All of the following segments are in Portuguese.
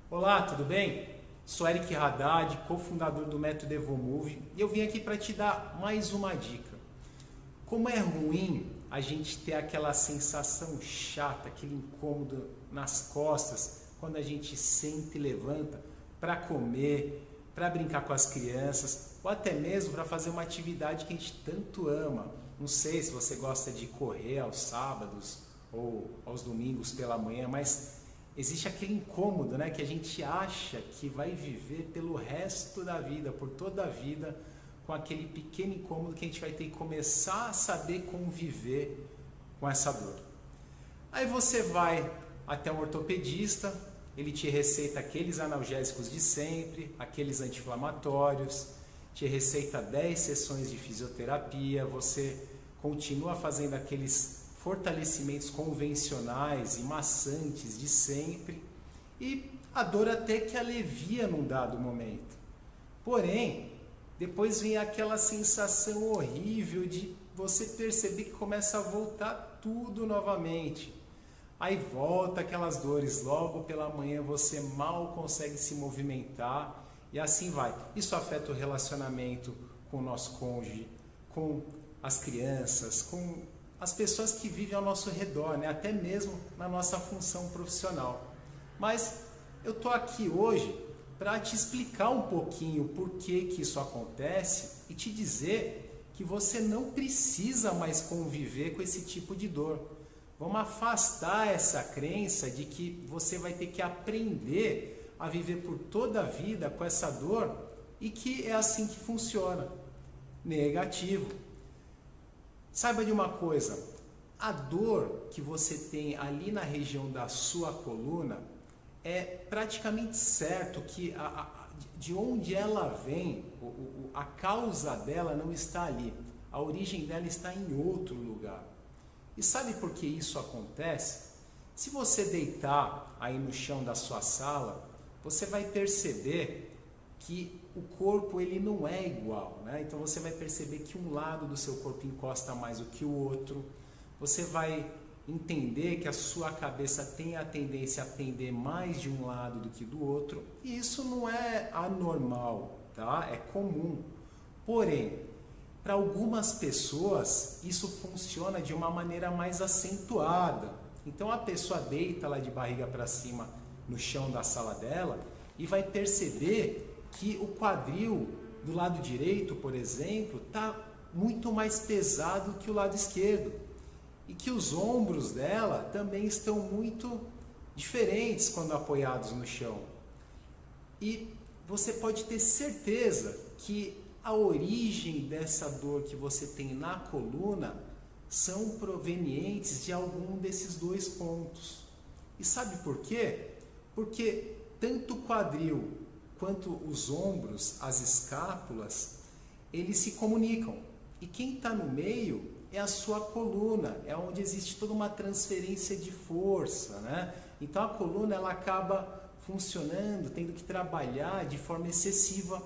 Olá, tudo bem? Sou Eric Haddad, cofundador do Método Evomove, e eu vim aqui para te dar mais uma dica. Como é ruim a gente ter aquela sensação chata, aquele incômodo nas costas, quando a gente senta e levanta para comer, para brincar com as crianças, ou até mesmo para fazer uma atividade que a gente tanto ama. Não sei se você gosta de correr aos sábados ou aos domingos pela manhã, mas existe aquele incômodo, né, que a gente acha que vai viver pelo resto da vida, por toda a vida, com aquele pequeno incômodo que a gente vai ter que começar a saber conviver com essa dor. Aí você vai até um ortopedista, ele te receita aqueles analgésicos de sempre, aqueles anti-inflamatórios, te receita 10 sessões de fisioterapia, você continua fazendo aqueles fortalecimentos convencionais e maçantes de sempre e a dor até que alivia num dado momento. Porém, depois vem aquela sensação horrível de você perceber que começa a voltar tudo novamente. Aí volta aquelas dores, logo pela manhã você mal consegue se movimentar e assim vai. Isso afeta o relacionamento com o nosso cônjuge, com as crianças, com as pessoas que vivem ao nosso redor, né? Até mesmo na nossa função profissional. Mas eu estou aqui hoje para te explicar um pouquinho por que isso acontece e te dizer que você não precisa mais conviver com esse tipo de dor. Vamos afastar essa crença de que você vai ter que aprender a viver por toda a vida com essa dor e que é assim que funciona. Negativo. Saiba de uma coisa, a dor que você tem ali na região da sua coluna é praticamente certo que de onde ela vem, a causa dela não está ali, a origem dela está em outro lugar. E sabe por que isso acontece? Se você deitar aí no chão da sua sala, você vai perceber que o corpo ele não é igual, né? Então você vai perceber que um lado do seu corpo encosta mais do que o outro. Você vai entender que a sua cabeça tem a tendência a pender mais de um lado do que do outro. E isso não é anormal, tá? É comum. Porém, para algumas pessoas isso funciona de uma maneira mais acentuada. Então a pessoa deita lá de barriga para cima no chão da sala dela e vai perceber que o quadril do lado direito, por exemplo, está muito mais pesado que o lado esquerdo e que os ombros dela também estão muito diferentes quando apoiados no chão. E você pode ter certeza que a origem dessa dor que você tem na coluna são provenientes de algum desses dois pontos. E sabe por quê? Porque tanto o quadril quanto os ombros, as escápulas, eles se comunicam. E quem está no meio é a sua coluna, é onde existe toda uma transferência de força, né? Então a coluna ela acaba funcionando, tendo que trabalhar de forma excessiva.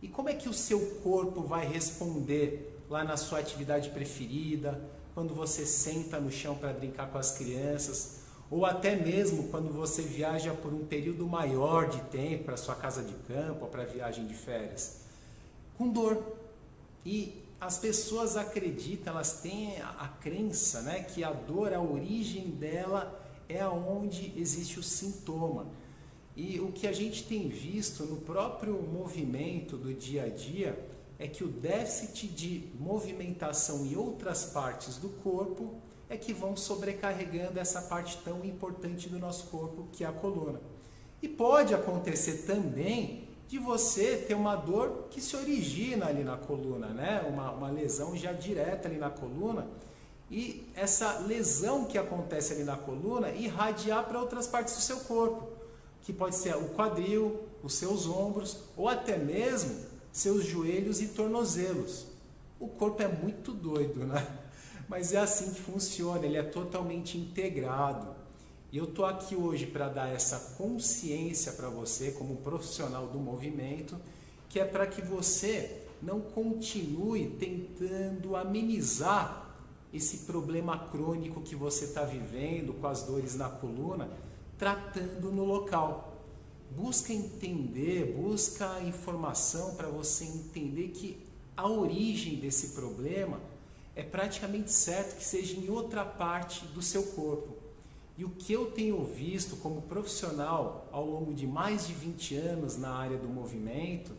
E como é que o seu corpo vai responder lá na sua atividade preferida, quando você senta no chão para brincar com as crianças, ou até mesmo quando você viaja por um período maior de tempo para sua casa de campo ou para viagem de férias? Com dor. E as pessoas acreditam, elas têm a crença, né, que a dor, a origem dela é onde existe o sintoma. E o que a gente tem visto no próprio movimento do dia a dia é que o déficit de movimentação em outras partes do corpo é que vão sobrecarregando essa parte tão importante do nosso corpo, que é a coluna. E pode acontecer também de você ter uma dor que se origina ali na coluna, né? Uma lesão já direta ali na coluna, e essa lesão que acontece ali na coluna irradiar para outras partes do seu corpo, que pode ser o quadril, os seus ombros, ou até mesmo seus joelhos e tornozelos. O corpo é muito doido, né? Mas é assim que funciona, ele é totalmente integrado. E eu estou aqui hoje para dar essa consciência para você, como profissional do movimento, que é para que você não continue tentando amenizar esse problema crônico que você está vivendo com as dores na coluna, tratando no local. busca entender, busca informação para você entender que a origem desse problema é praticamente certo que seja em outra parte do seu corpo. E o que eu tenho visto como profissional ao longo de mais de 20 anos na área do movimento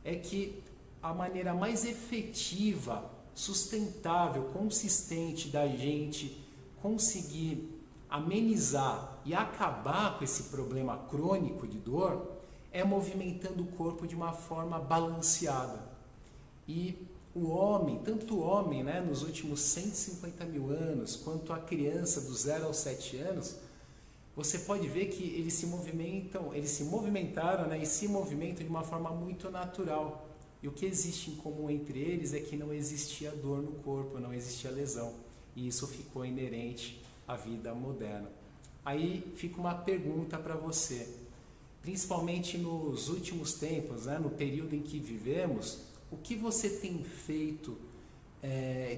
é que a maneira mais efetiva, sustentável, consistente da gente conseguir amenizar e acabar com esse problema crônico de dor é movimentando o corpo de uma forma balanceada. E o homem, tanto o homem, né, nos últimos 150 mil anos, quanto a criança dos 0 aos 7 anos, você pode ver que eles se movimentaram, né, e se movimentam de uma forma muito natural. E o que existe em comum entre eles é que não existia dor no corpo, não existia lesão. E isso ficou inerente à vida moderna. Aí fica uma pergunta para você. Principalmente nos últimos tempos, né, no período em que vivemos, o que você tem feito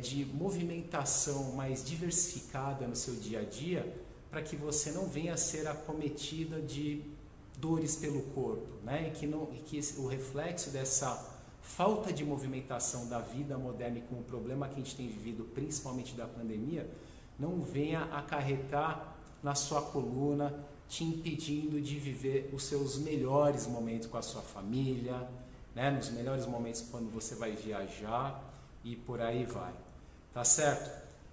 de movimentação mais diversificada no seu dia a dia para que você não venha a ser acometida de dores pelo corpo, né? E que o reflexo dessa falta de movimentação da vida moderna e com o problema que a gente tem vivido, principalmente da pandemia, não venha acarretar na sua coluna, te impedindo de viver os seus melhores momentos com a sua família, né? Nos melhores momentos quando você vai viajar e por aí vai, tá certo?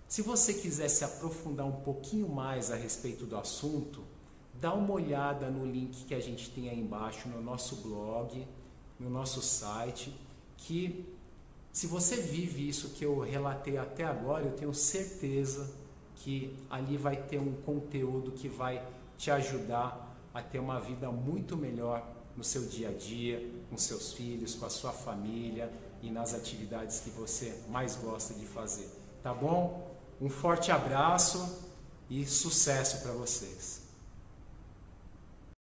Se você quiser se aprofundar um pouquinho mais a respeito do assunto, dá uma olhada no link que a gente tem aí embaixo no nosso blog, no nosso site, que se você vive isso que eu relatei até agora, eu tenho certeza que ali vai ter um conteúdo que vai te ajudar a ter uma vida muito melhor no seu dia a dia, com seus filhos, com a sua família e nas atividades que você mais gosta de fazer. Tá bom? Um forte abraço e sucesso para vocês!